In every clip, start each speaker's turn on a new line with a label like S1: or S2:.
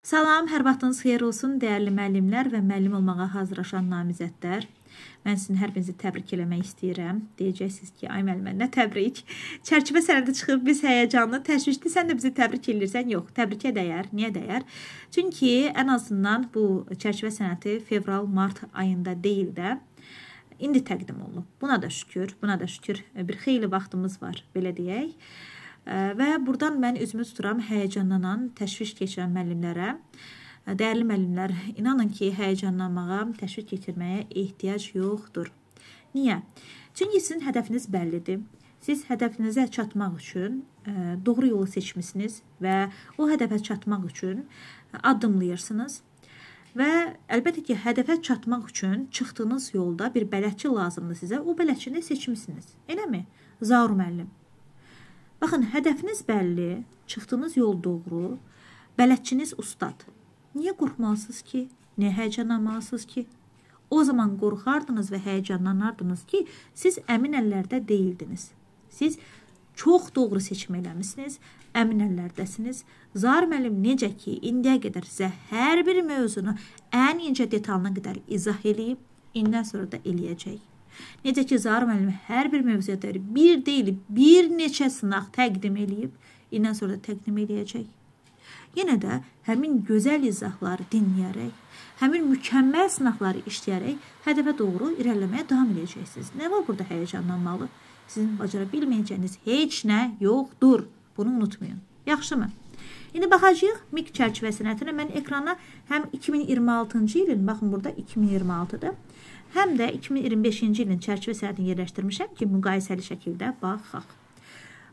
S1: Salam, hər vaxtınız xeyir olsun, dəyərli müəllimlər və müəllim olmağa hazırlaşan namizədlər. Mən sizin hər birinizi təbrik eləmək istəyirəm. Deyəcəksiniz ki, ay müəllimə, nə təbrik? Çərçivə sənədi çıxıb biz həyəcanlı, təşvişli, sən də bizi təbrik edirsən. Yox, təbrikə dəyər. Niyə dəyər? Çünki ən azından bu çərçivə sənədi fevral-mart ayında deyil də, indi təqdim olunub. Buna da şükür, bir xeyli vaxtımız var, belə deyək. Və buradan mən üzümü tuturam həyəcanlanan, təşviş keçirən müəllimlərə. Dəyərli müəllimlər, inanın ki, həyəcanlanmağa, təşviş keçirməyə ehtiyac yoxdur. Niyə? Çünki sizin hədəfiniz bəllidir. Siz hədəfinizə çatmaq üçün doğru yolu seçmisiniz və o hədəfə çatmaq üçün addımlayırsınız. Və əlbəttə ki, hədəfə çatmaq üçün çıxdığınız yolda bir bələdçi lazımdır sizə. O bələdçini seçmisiniz. Eləmi? Zaur müəllim. Baxın, hədəfiniz bəlli, çıxdığınız yol doğru, bələdçiniz ustad. Niyə qorxmalısınız ki? Niyə həyəcanlanmalısınız ki? O zaman qorxardınız və həyəcanlanardınız ki, siz əmin əllərdə deyildiniz. Siz çox doğru seçim eləmişsiniz, əmin əllərdəsiniz. Zaur müəllim necə ki, indiyə qədər sizə hər bir mövzunu ən incə detalına qədər izah eləyib, indən sonra da eləyəcək. Necə ki, Zaur müəllim hər bir mövzuya dair bir deyil, bir neçə sınaq təqdim eləyib, indən sonra da təqdim eləyəcək. Yenə də həmin gözəl izahları dinləyərək, həmin mükəmməl sınaqları işləyərək hədəfə doğru irəliləməyə davam edəcəksiniz. Nə var burada həyəcanlanmalı? Sizin bacara bilməyəcəyiniz heç nə yoxdur. Bunu unutmayın. Yaxşımı? İndi baxacağıq MİQ çərçivə sənədinə. Mən ekrana həm 2026-cı ilin, baxın burada 2026-dır, həm də 2025-ci ilin çərçivə sənədini yerləşdirmişəm ki, müqayisəli şəkildə baxaq.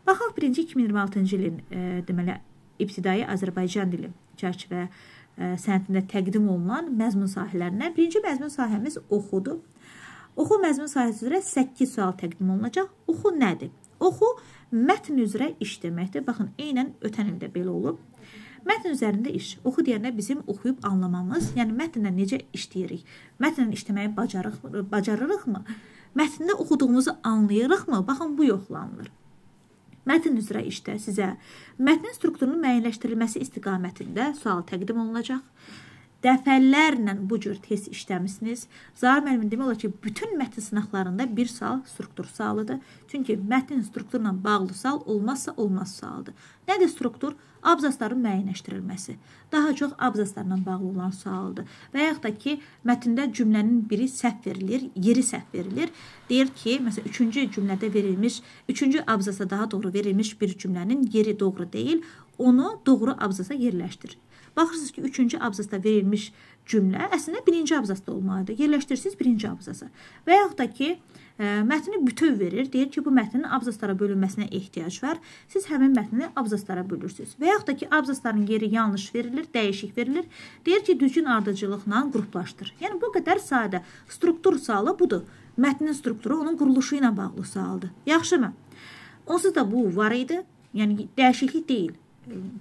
S1: Baxaq birinci 2026-cı ilin deməli, ibtidai Azərbaycan dili çərçivə sənədində təqdim olunan məzmun sahələrinə. Birinci məzmun sahəmiz oxudur. Oxu məzmun sahəsi üzrə 8 sual təqdim olunacaq. Oxu nədir? Oxu mətn üzrə iş deməkdir. Baxın, eynən ötən ildə belə olub. Mətn üzərində iş. Oxu deyəndə bizim oxuyub anlamamız, yəni mətnlə necə işləyirik? Mətnlə işləməyi bacarırıqmı? Mətndə oxuduğumuzu anlayırıqmı? Baxın, bu yoxlanılır. Mətn üzrə işdə sizə mətnin strukturunun müəyyənləşdirilməsi istiqamətində sual təqdim olunacaq. Dəfələrlə bu cür test işləmişsiniz. Zaur müəllimin demək olar ki, bütün mətn sınaqlarında bir sual struktur sualıdır. Çünki mətnin strukturla bağlı sual olmazsa olmaz sualdır. Nədir struktur? Abzasların müəyyənləşdirilməsi. Daha çox abzaslarla bağlı olan sualdır. Və yaxud da ki, mətndə cümlənin biri səhv verilir, yeri səhv verilir. Deyir ki, məsələn, 3-cü cümlədə verilmiş, 3-cü abzasa daha doğru verilmiş bir cümlənin yeri doğru deyil, onu doğru abzasa yerləşdir. Baxırsınız ki, 3-cü abzasda verilmiş cümlə əslində 1-ci abzasda olmalıdır. Yerləşdirirsiniz 1-ci abzasa. Və yaxud da ki, mətni bütöv verir. Deyir ki, bu mətnin abzaslara bölünməsinə ehtiyac var. Siz həmin mətni abzaslara bölürsünüz. Və yaxud da ki, abzasların yeri yanlış verilir, dəyişik verilir. Deyir ki, düzgün ardıcılıqla qruplaşdır. Yəni, bu qədər sadə. Struktur sualı budur. Mətnin strukturu onun quruluşu ilə bağlı sualdır. Yaxşımı? Onsuz da bu var idi. Yəni, dəyişiklik deyil.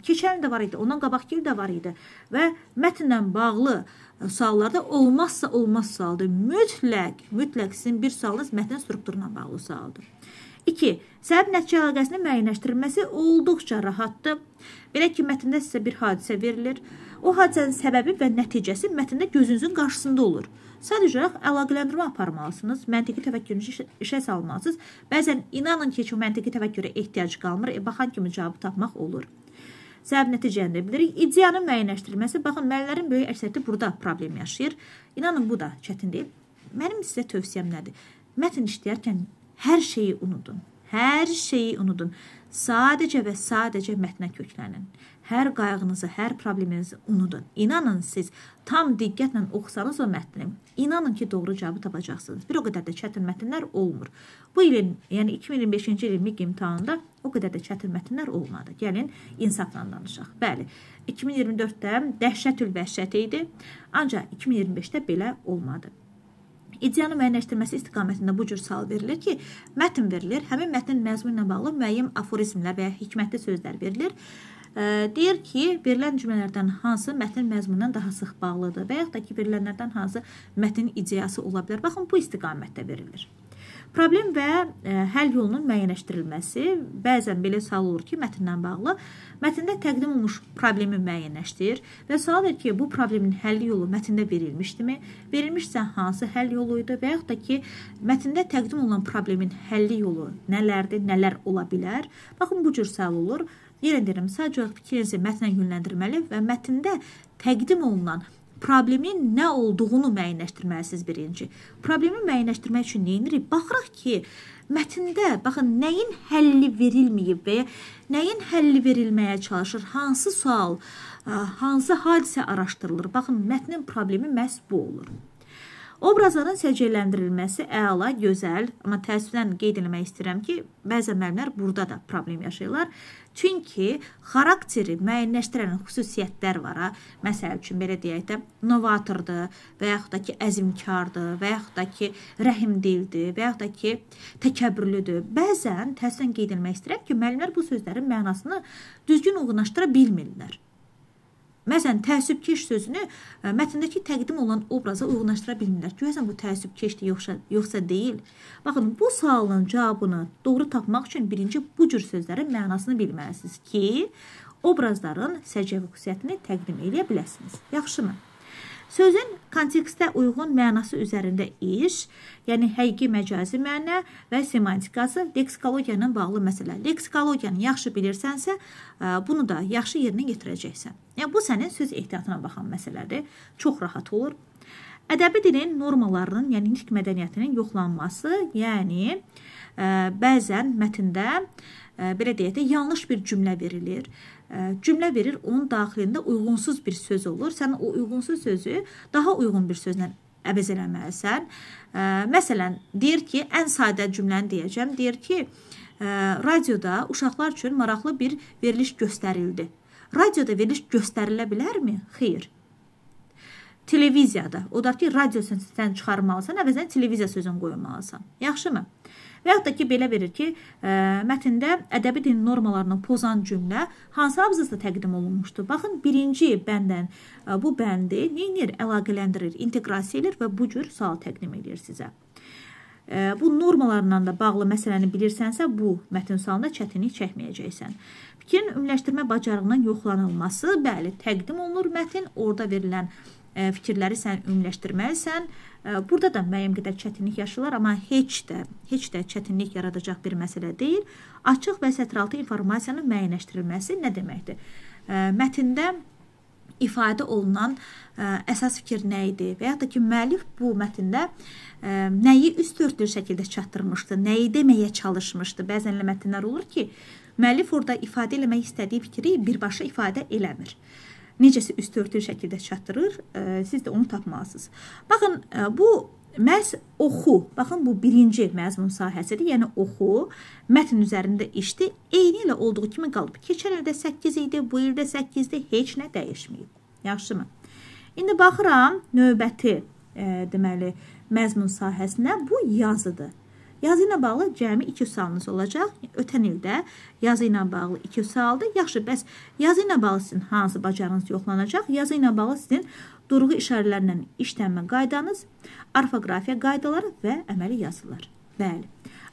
S1: Keçən də var idi, ondan qabaqki də var idi və mətnlə bağlı suallarda olmazsa olmaz sualdır. Mütləq sizin bir sualınız mətnin strukturuna bağlı sualdır. 2. Səbəb-nəticə əlaqəsinin müəyyənləşdirilməsi olduqca rahatdır. Belə ki, mətndə sizə bir hadisə verilir. O hadisənin səbəbi və nəticəsi mətndə gözünüzün qarşısında olur. Sadəcə olaraq əlaqələndirmə aparmalısınız, məntiqi təfəkkürünüzü işə salmalısınız. Bəzən inanın ki, o məntiqi təfəkkürə ehtiyac qalmır, baxan kimi cavabı tapmaq olur. Səbəb nəticəni də bilirik. İdeyanın müəyyənləşdirilməsi, baxın, müəllimlərin böyük əksəriyyəti burada problem yaşayır. İnanın, bu da çətin deyil. Mənim sizə tövsiyəm nədir? Mətn işləyərkən hər şeyi unudun. Hər şeyi unudun. Sadəcə və sadəcə mətnə köklənin. Hər qayğınızı, hər probleminizi unudun. İnanın, siz tam diqqətlə oxusanız o mətni, inanın ki, doğru cavabı tapacaqsınız. Bir o qədər də çətin mətnlər olmur. Bu ilin, yəni 2025-ci ilin MİQ imtahanında o qədər də çətin mətnlər olmadı. Gəlin, insafla danışaq. Bəli, 2024-də dəhşətül vəhşət idi, ancaq 2025-də belə olmadı. İdeyanın müəyyənləşdirməsi istiqamətində bu cür sual verilir ki, mətn verilir, həmin mətnin məzmunu ilə bağlı müəyyən aforizmlər və ya hikmətli sözlər verilir. Deyir ki, verilən cümlələrdən hansı mətnin məzmunundan daha sıx bağlıdır və yaxud da ki, verilənlərdən hansı mətnin ideyası ola bilər. Baxın, bu istiqamətdə verilir. Problem və həll yolunun müəyyənləşdirilməsi. Bəzən belə sual olur ki, mətndən bağlı. Mətndə təqdim olunmuş problemi müəyyənləşdir və sual edir ki, bu problemin həll yolu mətndə verilmişdimi? Verilmişsə hansı həll yolu idi və yaxud da ki, mətndə təqdim olunan problemin həlli yolu nələrdir, nələr ola bilər? Baxın, bu cür sual olur. Yenə deyirəm, sadəcə fikrinizi mətnə yönləndirməli və mətndə təqdim olunan problemin nə olduğunu müəyyənləşdirməlisiniz birinci. Problemi müəyyənləşdirmək üçün nə edirik? Baxırıq ki, mətndə baxın nəyin həlli verilməyib və ya nəyin həlli verilməyə çalışır, hansı sual, hansı hadisə araşdırılır. Baxın, mətnin problemi məhz bu olur. Obrazların səciyyələndirilməsi əla, gözəl, amma təəssüflə qeyd etmək istəyirəm ki, bəzən müəllimlər burada da problem yaşayırlar. Çünki xarakteri müəyyənləşdirən xüsusiyyətlər var. Məsəl üçün, belə deyək də, novatordur və yaxud da ki, əzmkardır və yaxud da ki, rəhimdildir və yaxud da ki, təkəbbürlüdür. Bəzən təəssüflə qeyd etmək istəyirəm ki, müəllimlər bu sözlərin mənasını düzgün uyğunlaşdıra bilmirlər. Məsələn, təəssübkeş sözünü mətndəki təqdim olan obraza uyğunlaşdıra bilmirlər. Görəsən bu təəssübkeşdir yoxsa deyil. Baxın, bu sualın cavabını doğru tapmaq üçün birinci bu cür sözlərin mənasını bilməlisiniz ki, obrazların səciyyəvi xüsusiyyətini təqdim edə biləsiniz. Yaxşımı? Sözün kontekstə uyğun mənası üzərində iş, yəni həqiqi məcazi məna və semantikası leksikologiya ilə bağlı məsələ. Leksikologiyanı yaxşı bilirsənsə, bunu da yaxşı yerinə yetirəcəksən. Yəni, bu sənin söz ehtiyatına baxan məsələdir. Çox rahat olur. Ədəbi dilin normalarının, yəni nitq mədəniyyətinin yoxlanması, yəni bəzən mətndə belə deyək də, yanlış bir cümlə verilir. Cümlə verir, onun daxilində uyğunsuz bir söz olur. Sən o uyğunsuz sözü daha uyğun bir sözlə əvəz eləməlisən. Məsələn, deyir ki, ən sadə cümləni deyəcəm. Deyir ki, radioda uşaqlar üçün maraqlı bir veriliş göstərildi. Radioda veriliş göstərilə bilərmi? Xeyr. Televiziyada, o da ki, radio sən çıxarmalısan, əvəzən televiziya sözünü qoymalısan. Yaxşımı? Və yaxud da ki, belə verir ki, mətndə ədəbi dilin normalarını pozan cümlə hansı abzasda təqdim olunmuşdur? Baxın, birinci bəndən bu bəndi neyinir? Əlaqələndirir, inteqrasiya edir və bu cür sual təqdim edir sizə. Bu normalarla da bağlı məsələni bilirsənsə, bu mətn sualında çətinlik çəkməyəcəksən. Fikrin ümumiləşdirmə bacarığının yoxlanılması, bəli, təqdim olunur mətn, orada verilən fikirləri sən ümumiləşdirməlisən. Burada da müəyyən qədər çətinlik yaşayırlar, amma heç də çətinlik yaradacaq bir məsələ deyil. Açıq və sətraltı informasiyanın müəyyənləşdirilməsi nə deməkdir? Mətndə ifadə olunan əsas fikir nə idi? Və yaxud da ki, müəllif bu mətndə nəyi üst örtülü şəkildə çatdırmışdı? Nəyi deməyə çalışmışdı? Bəzən elə mətnlər olur ki, müəllif orada ifadə eləmək istədiyi fikri birbaşa ifadə eləmir. Necəsə üst örtülü şəkildə çatdırır, siz də onu tapmalısınız. Baxın, bu məhz oxu, baxın bu birinci məzmun sahəsidir, yəni oxu, mətn üzərində işdir, eyni ilə olduğu kimi qalıb. Keçən ildə 8 idi, bu ildə 8-dir, heç nə dəyişməyib. Yaxşımı? İndi baxıram növbəti deməli məzmun sahəsinə, bu yazıdır. Yazı ilə bağlı cəmi 2 sualınız olacaq. Ötən ildə yazı ilə bağlı 2 sualdır. Yaxşı, bəs yazı ilə bağlı sizin hansı bacarığınız yoxlanacaq? Yazı ilə bağlı sizin durğu işarələrlə işlənmə qaydanız, orfoqrafiya qaydaları və əməli yazılar. Bəli,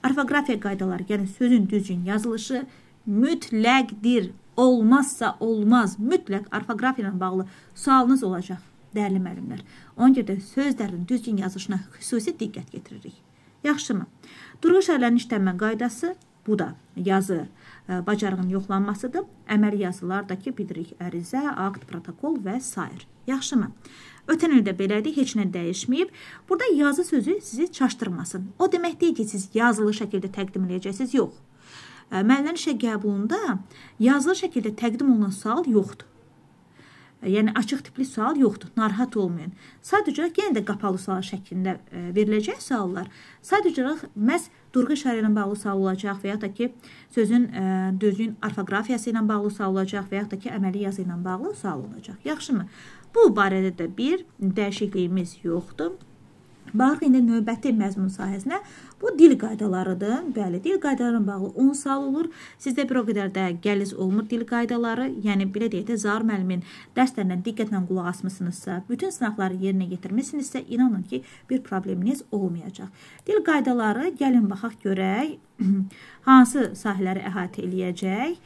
S1: orfoqrafiya qaydaları, yəni sözün düzgün yazılışı mütləqdir. Olmazsa olmaz, mütləq orfoqrafiya ilə bağlı sualınız olacaq, dəyərli müəllimlər. Ona görə də sözlərin düzgün yazılışına xüsusi diqqət yetiririk. Yaxşımı? Durğu işarələrinin işlənmə qaydası, bu da yazı bacarığının yoxlanmasıdır. Əməli yazılardakı bilirik ərizə, akt, protokol və s. Yaxşımı? Ötən ildə belədir, heç nə dəyişməyib. Burada yazı sözü sizi çaşdırmasın. O demək deyil ki, siz yazılı şəkildə təqdim edəcəksiniz, yox. Müəllimlərin işə qəbulunda yazılı şəkildə təqdim olunan sual yoxdur. Yəni, açıq tipli sual yoxdur, narahat olmayın. Sadəcə, yenə də qapalı sual şəklində veriləcək suallar. Sadəcə, məhz durğu işarə ilə bağlı sual olacaq və yaxud da ki, sözün düzgün orfoqrafiyası ilə bağlı sual olacaq və yaxud da ki, əməli yazı ilə bağlı sual olacaq. Yaxşımı? Bu barədə də bir dəyişikliyimiz yoxdur. Baxırıq indi növbəti məzmun sahəsinə. Bu dil qaydalarıdır. Bəli, dil qaydalarına bağlı 10 sual olur. Sizdə bir o qədər də qəliz olmur dil qaydaları. Yəni belə deyək də Zaur müəllimin dərslərindən diqqətlə qulaq asmısınızsa, bütün sınaqları yerinə yetirmisinizsə, inanın ki, bir probleminiz olmayacaq. Dil qaydaları gəlin baxaq görək hansı sahələri əhatə eləyəcək.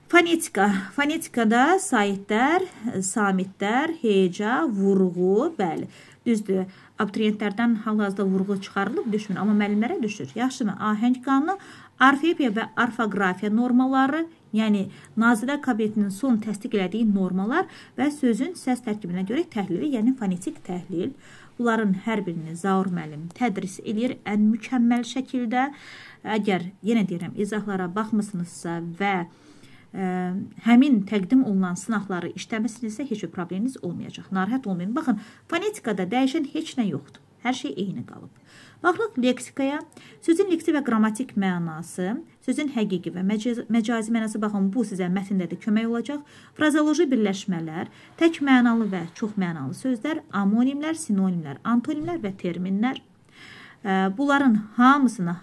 S1: Fonetika. Fonetikada saitlər, samitlər, heca, vurğu, bəli. Düzdür, abituriyentlərdən hal-hazırda vurğu çıxarılıb düşmür, amma müəllimlərə düşür. Yaxşımı? Ahəng qanunu, orfoepiya və orfoqrafiya normaları, yəni Nazirlər Kabinetinin son təsdiq elədiyi normalar və sözün səs tərkibinə görə təhlili, yəni fonetik təhlil. Bunların hər birini Zaur müəllim tədris edir ən mükəmməl şəkildə. Əgər, yenə deyirəm, izahlara baxmısınızsa və həmin təqdim olunan sınaqları işləməsinizsə heç bir probleminiz olmayacaq. Narahat olmayın. Baxın, fonetikada dəyişən heç nə yoxdur. Hər şey eyni qalıb. Baxırıq leksikaya. Sözün leksi və qrammatik mənası, sözün həqiqi və məcazi mənası, baxın, bu sizə mətndə də kömək olacaq. Frazeoloji birləşmələr, tək mənalı və çox mənalı sözlər, amonimlər, sinonimlər, antonimlər və terminlər. Bunların hamısını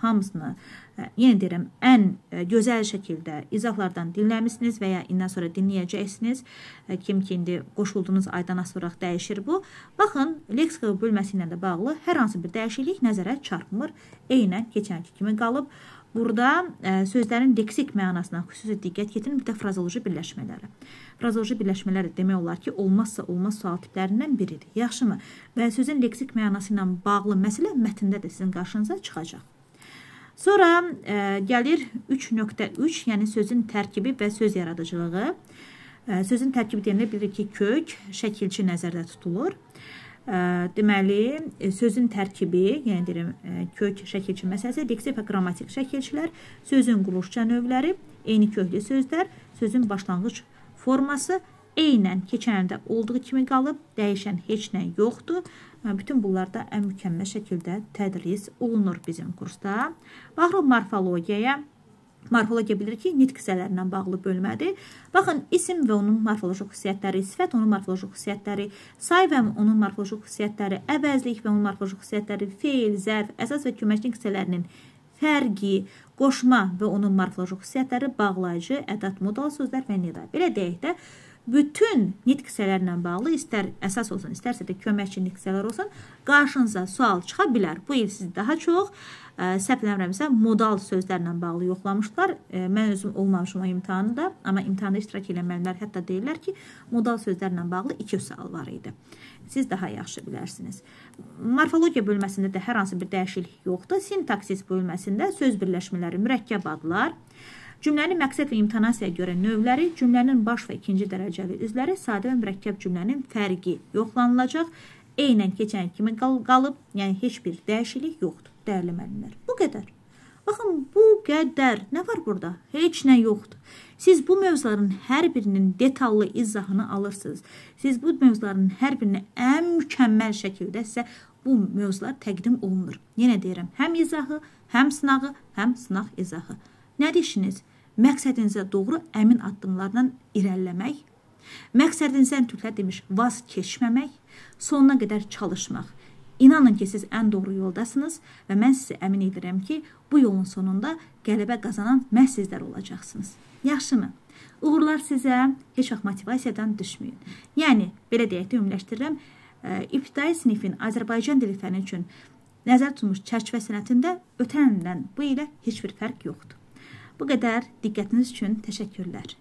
S1: yenə deyirəm, ən gözəl şəkildə izahlardan dinləmişsiniz və ya indən sonra dinləyəcəksiniz. Kim ki, indi qoşulduğunuz aydan asılaraq dəyişir bu. Baxın, leksika bölməsi ilə də bağlı hər hansı bir dəyişiklik nəzərə çarpmır. Eynən keçənki kimi qalıb. Burada sözlərin leksik mənasına xüsusi diqqət yetirin, bir də frazeoloji birləşmələri. Frazeoloji birləşmələr demək olar ki, olmazsa olmaz sual tiplərindən biridir. Yaxşımı? Və sözün leksik mənası ilə bağlı məsələ mətndə də sizin qarşınıza çıxacaq. Sonra gəlir 3.3, yəni sözün tərkibi və söz yaradıcılığı. Sözün tərkibi deyilə bilir ki, kök, şəkilçi nəzərdə tutulur. Deməli, sözün tərkibi, yəni deyirəm, kök, şəkilçi məsələsi, leksi və qrammatik şəkilçilər, sözün quruluşca növləri, eyni köklü sözlər, sözün başlanğıc forması eynən keçənlərdə olduğu kimi qalıb, dəyişən heç nə yoxdur. Bütün bunlar da ən mükəmməl şəkildə tədris olunur bizim kursda. Baxırıq morfologiyaya. Morfologiya bilir ki, nitq hissələrindən bağlı bölmədir. Baxın, isim və onun morfoloji xüsusiyyətləri, sifət onun morfoloji xüsusiyyətləri, say və onun morfoloji xüsusiyyətləri, əvəzlik və onun morfoloji xüsusiyyətləri, feil, zərf, əsas və köməkçilik hissələrinin fərqi, qoşma və onun morfoloji xüsusiyyətləri, bağlayıcı, ədat, modal sözlər və nida. Belə deyək də, bütün nitq hissələrlə bağlı, istər əsas olsun, istərsə də köməkçi nitq hissələr olsun, qarşınıza sual çıxa bilər. Bu il siz daha çox səhv eləmirəmsə, modal sözlərlə bağlı yoxlamışlar. Mən özüm olmamışım o imtahanı da, amma imtahanda iştirak edən müəllimlər hətta deyirlər ki, modal sözlərlə bağlı 2 sual var idi. Siz daha yaxşı bilərsiniz. Morfologiya bölməsində də hər hansı bir dəyişiklik yoxdur. Sintaksis bölməsində söz birləşmələri, mürəkkəb adlar, cümlənin məqsəd və intonasiyaya görə növləri, cümlənin baş və ikinci dərəcəli üzləri, sadə və mürəkkəb cümlənin fərqi yoxlanılacaq. Eynən keçən kimi qalıb, yəni heç bir dəyişiklik yoxdur, dəyərli müəllimlər. Bu qədər. Baxın, bu qədər. Nə var burada? Heç nə yoxdur. Siz bu mövzuların hər birinin detallı izahını alırsınız. Siz bu mövzuların hər birini ən mükəmməl şəkildə sizə bu mövzular təqdim olunur. Yenə deyirəm, həm izahı, həm sınağı, həm sınaq izahı. Nədir işiniz? Məqsədinizə doğru əmin addımlarla irəliləmək, məqsədinizdən tüklə demiş, vaz keçməmək, sonuna qədər çalışmaq. İnanın ki, siz ən doğru yoldasınız və mən sizi əmin edirəm ki, bu yolun sonunda qələbə qazanan məhz sizlər olacaqsınız. Yaxşımı? Uğurlar sizə, heç vaxt motivasiyadan düşməyin. Yəni, belə deyək də ümumiləşdirirəm, ibtidai sinifin Azərbaycan dili fəni üçün nəzər tutulmuş çərçivə sənətində ötən ildən bu ilə heç bir fərq yoxdur. Bu qədər diqqətiniz üçün təşəkkürlər.